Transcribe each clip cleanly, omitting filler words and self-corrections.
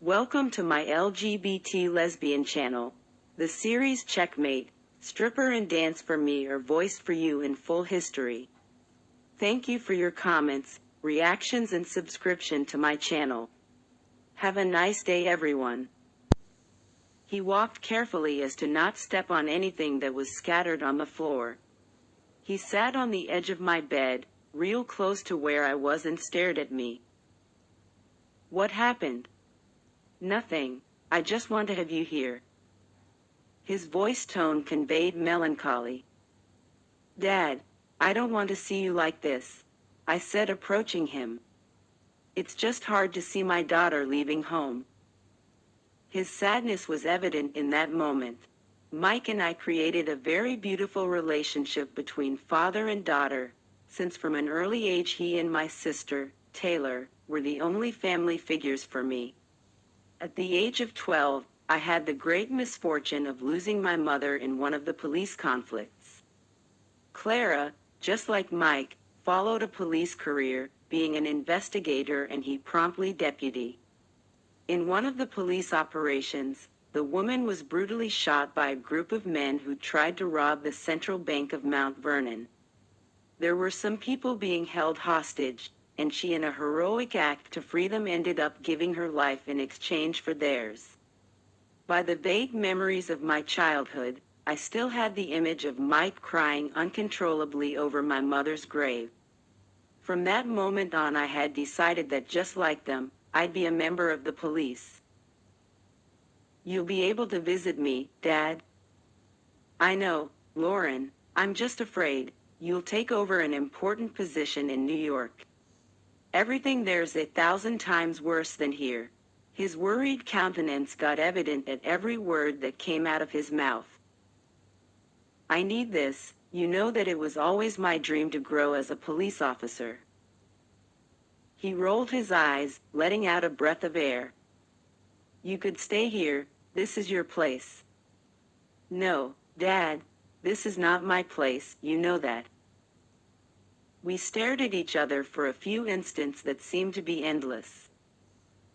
Welcome to my LGBT lesbian channel. The series Checkmate, Stripper and Dance for Me are voiced for you in full history. Thank you for your comments, reactions and subscription to my channel. Have a nice day everyone. He walked carefully as to not step on anything that was scattered on the floor. He sat on the edge of my bed, real close to where I was and stared at me. What happened? Nothing. I just want to have you here. His voice tone conveyed melancholy. Dad, I don't want to see you like this, I said, approaching him. It's just hard to see my daughter leaving home. His sadness was evident in that moment. Mike and I created a very beautiful relationship between father and daughter, since from an early age he and my sister, Taylor, were the only family figures for me. At the age of 12, I had the great misfortune of losing my mother in one of the police conflicts. Clara, just like Mike, followed a police career, being an investigator and he promptly deputy. In one of the police operations, the woman was brutally shot by a group of men who tried to rob the Central Bank of Mount Vernon. There were some people being held hostage, and she, in a heroic act to free them, ended up giving her life in exchange for theirs. By the vague memories of my childhood, I still had the image of Mike crying uncontrollably over my mother's grave. From that moment on, I had decided that just like them, I'd be a member of the police. You'll be able to visit me, Dad? I know, Lauren, I'm just afraid you'll take over an important position in New York. Everything there's 1,000 times worse than here. His worried countenance got evident at every word that came out of his mouth. I need this, you know that it was always my dream to grow as a police officer. He rolled his eyes, letting out a breath of air. You could stay here, this is your place. No, Dad, this is not my place, you know that. We stared at each other for a few instants that seemed to be endless.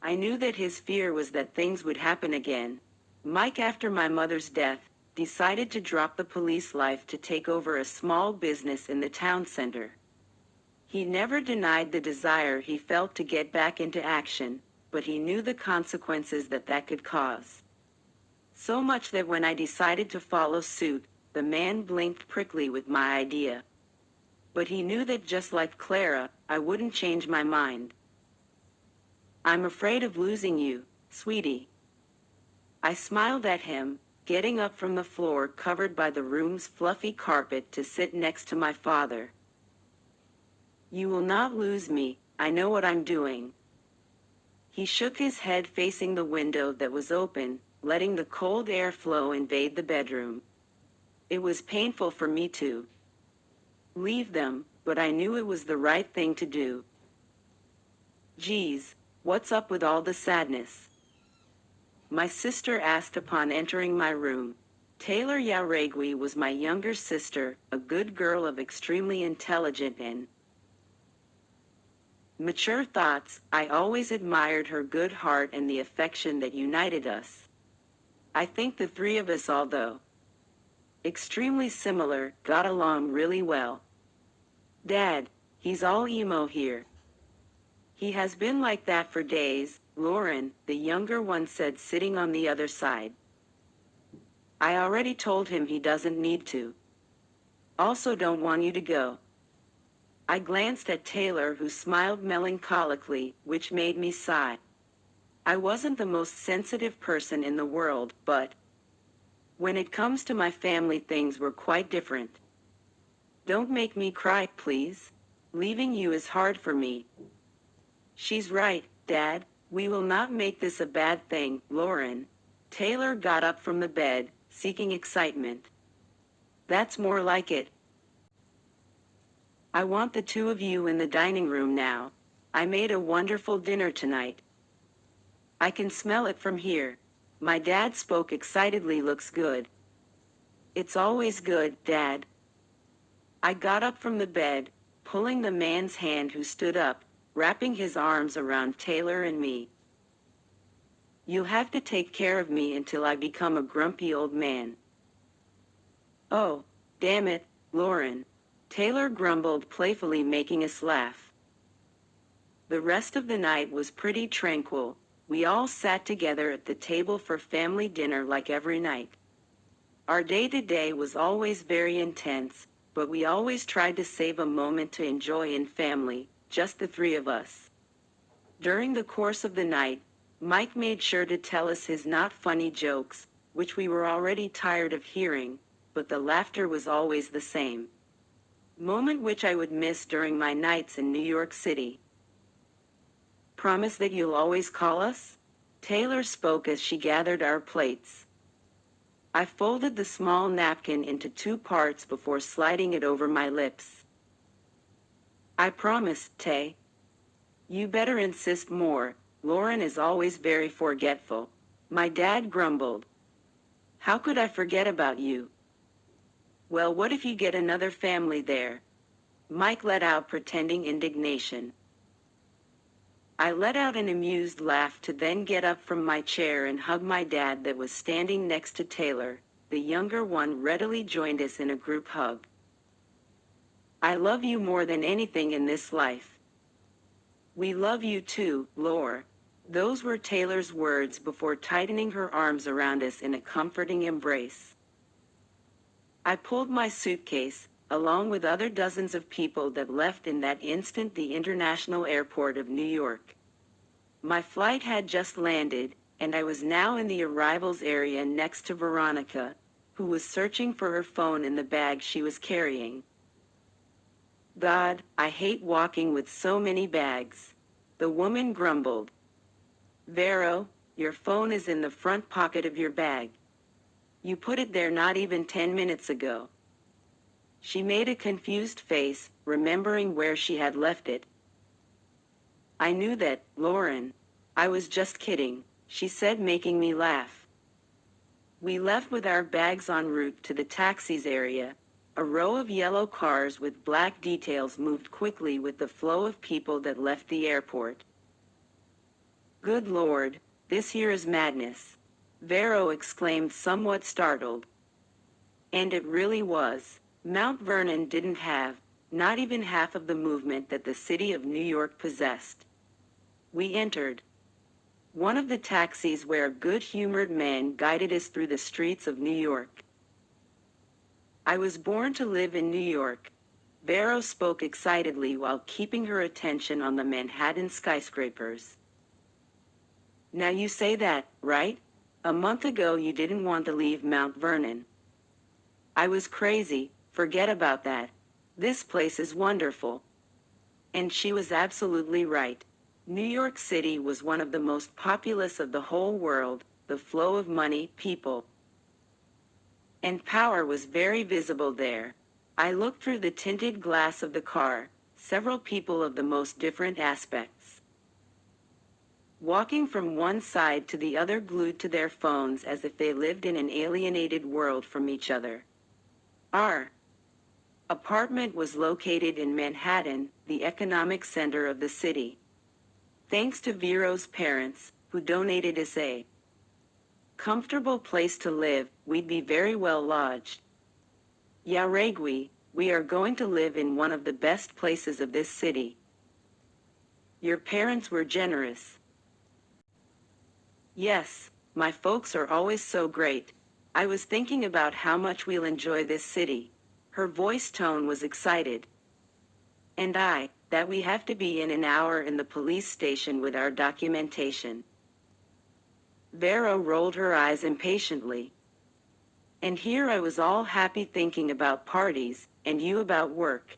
I knew that his fear was that things would happen again. Mike, after my mother's death, decided to drop the police life to take over a small business in the town center. He never denied the desire he felt to get back into action, but he knew the consequences that could cause. So much that when I decided to follow suit, the man blinked prickly with my idea. But he knew that just like Clara, I wouldn't change my mind. I'm afraid of losing you, sweetie. I smiled at him, getting up from the floor covered by the room's fluffy carpet to sit next to my father. You will not lose me, I know what I'm doing. He shook his head, facing the window that was open, letting the cold airflow invade the bedroom. It was painful for me to leave them, but I knew it was the right thing to do. Geez, what's up with all the sadness? My sister asked upon entering my room. Taylor Yaregui was my younger sister, a good girl of extremely intelligent and mature thoughts. I always admired her good heart and the affection that united us. I think the three of us, although extremely similar, got along really well. Dad, he's all emo here. He has been like that for days, Lauren, the younger one said, sitting on the other side. I already told him he doesn't need to. Also don't want you to go. I glanced at Taylor, who smiled melancholically, which made me sigh. I wasn't the most sensitive person in the world, but when it comes to my family, things were quite different. Don't make me cry, please. Leaving you is hard for me. She's right, Dad. We will not make this a bad thing, Lauren. Taylor got up from the bed, seeking excitement. That's more like it. I want the two of you in the dining room now. I made a wonderful dinner tonight. I can smell it from here. My dad spoke excitedly. Looks good. It's always good, Dad. I got up from the bed, pulling the man's hand, who stood up, wrapping his arms around Taylor and me. You'll have to take care of me until I become a grumpy old man. Oh, damn it, Lauren. Taylor grumbled playfully, making us laugh. The rest of the night was pretty tranquil. We all sat together at the table for family dinner like every night. Our day-to-day was always very intense, but we always tried to save a moment to enjoy in family, just the three of us. During the course of the night, Mike made sure to tell us his not funny jokes, which we were already tired of hearing, but the laughter was always the same. Moment which I would miss during my nights in New York City. Promise that you'll always call us? Taylor spoke as she gathered our plates. I folded the small napkin into 2 parts before sliding it over my lips. I promise, Tay. You better insist more. Lauren is always very forgetful. My dad grumbled. How could I forget about you? Well, what if you get another family there? Mike let out, pretending indignation. I let out an amused laugh to then get up from my chair and hug my dad that was standing next to Taylor. The younger one readily joined us in a group hug. I love you more than anything in this life. We love you too, Laura. Those were Taylor's words before tightening her arms around us in a comforting embrace. I pulled my suitcase, along with other dozens of people that left in that instant the international airport of New York. My flight had just landed, and I was now in the arrivals area next to Veronica, who was searching for her phone in the bag she was carrying. God, I hate walking with so many bags. The woman grumbled. Vero, your phone is in the front pocket of your bag. You put it there not even 10 minutes ago. She made a confused face, remembering where she had left it. I knew that, Lauren. I was just kidding, she said, making me laugh. We left with our bags en route to the taxis area. A row of yellow cars with black details moved quickly with the flow of people that left the airport. Good Lord, this here is madness, Vero exclaimed, somewhat startled. And it really was. Mount Vernon didn't have, not even half of the movement that the city of New York possessed. We entered one of the taxis where a good-humored man guided us through the streets of New York. I was born to live in New York. Vero spoke excitedly while keeping her attention on the Manhattan skyscrapers. Now you say that, right? A month ago you didn't want to leave Mount Vernon. I was crazy, forget about that. This place is wonderful. And she was absolutely right. New York City was one of the most populous of the whole world. The flow of money, people, and power was very visible there. I looked through the tinted glass of the car, several people of the most different aspects, walking from one side to the other, glued to their phones as if they lived in an alienated world from each other. Our apartment was located in Manhattan, the economic center of the city. Thanks to Vero's parents, who donated us a comfortable place to live, we'd be very well lodged. Yaregui, we are going to live in one of the best places of this city. Your parents were generous. Yes, my folks are always so great. I was thinking about how much we'll enjoy this city. Her voice tone was excited. And that we have to be in an hour in the police station with our documentation. Vero rolled her eyes impatiently. And here I was all happy thinking about parties, and you about work.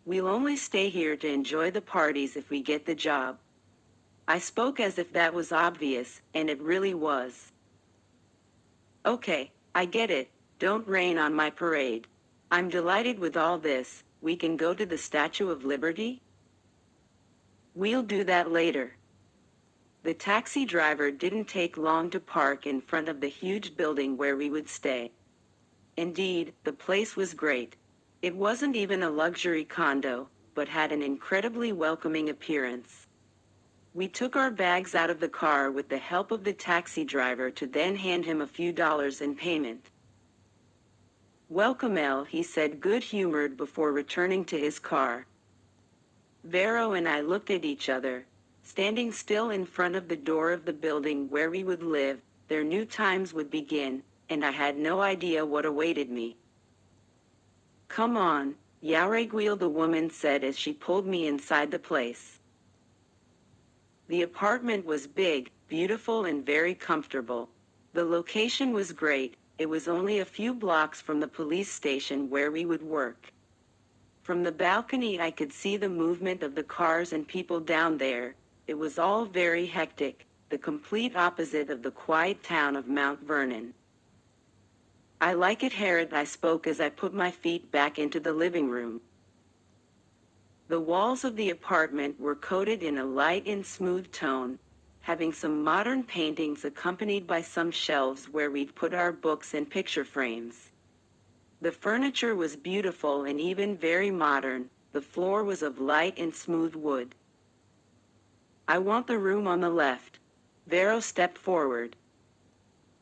We'll only stay here to enjoy the parties if we get the job. I spoke as if that was obvious, and it really was. Okay, I get it, don't rain on my parade. I'm delighted with all this. We can go to the Statue of Liberty? We'll do that later. The taxi driver didn't take long to park in front of the huge building where we would stay. Indeed, the place was great. It wasn't even a luxury condo, but had an incredibly welcoming appearance. We took our bags out of the car with the help of the taxi driver to then hand him a few dollars in payment. "Welcome, El," he said good-humored before returning to his car. Vero and I looked at each other, standing still in front of the door of the building where we would live. Their new times would begin, and I had no idea what awaited me. "Come on, Yareguil," the woman said as she pulled me inside the place. The apartment was big, beautiful, and very comfortable. The location was great. It was only a few blocks from the police station where we would work. From the balcony I could see the movement of the cars and people down there. It was all very hectic, the complete opposite of the quiet town of Mount Vernon. "I like it here," I spoke as I put my feet back into the living room. The walls of the apartment were coated in a light and smooth tone, having some modern paintings accompanied by some shelves where we'd put our books and picture frames. The furniture was beautiful and even very modern. The floor was of light and smooth wood. "I want the room on the left." Vero stepped forward.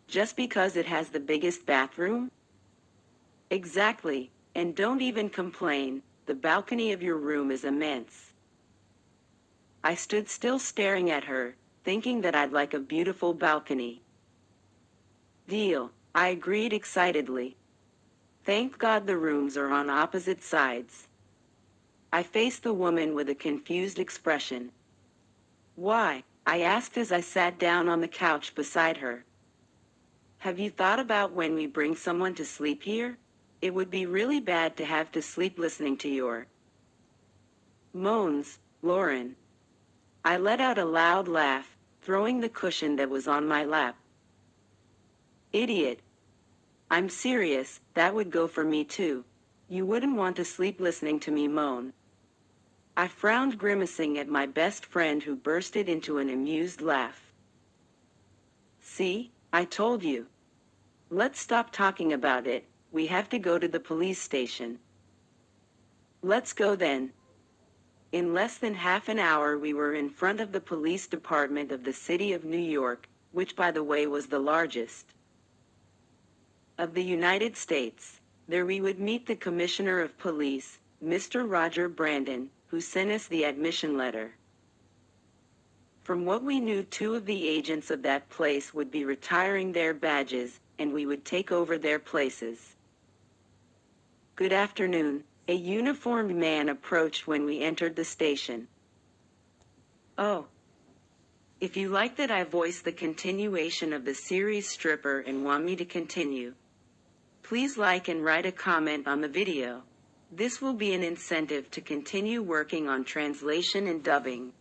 "Just because it has the biggest bathroom?" "Exactly, and don't even complain. The balcony of your room is immense." I stood still staring at her, thinking that I'd like a beautiful balcony. "Deal," I agreed excitedly. Thank God the rooms are on opposite sides. I faced the woman with a confused expression. "Why?" I asked as I sat down on the couch beside her. "Have you thought about when we bring someone to sleep here? It would be really bad to have to sleep listening to your moans, Lauren." I let out a loud laugh, throwing the cushion that was on my lap. "Idiot. I'm serious, that would go for me too. You wouldn't want to sleep listening to me moan." I frowned, grimacing at my best friend who bursted into an amused laugh. "See, I told you. Let's stop talking about it. We have to go to the police station." "Let's go then." In less than half an hour we were in front of the police department of the city of New York, which by the way was the largest of the United States. There we would meet the Commissioner of Police, Mr. Roger Brandon, who sent us the admission letter. From what we knew, 2 of the agents of that place would be retiring their badges, and we would take over their places. "Good afternoon," a uniformed man approached when we entered the station. "Oh. If you like that I voiced the continuation of the series Stripper and want me to continue, please like and write a comment on the video. This will be an incentive to continue working on translation and dubbing."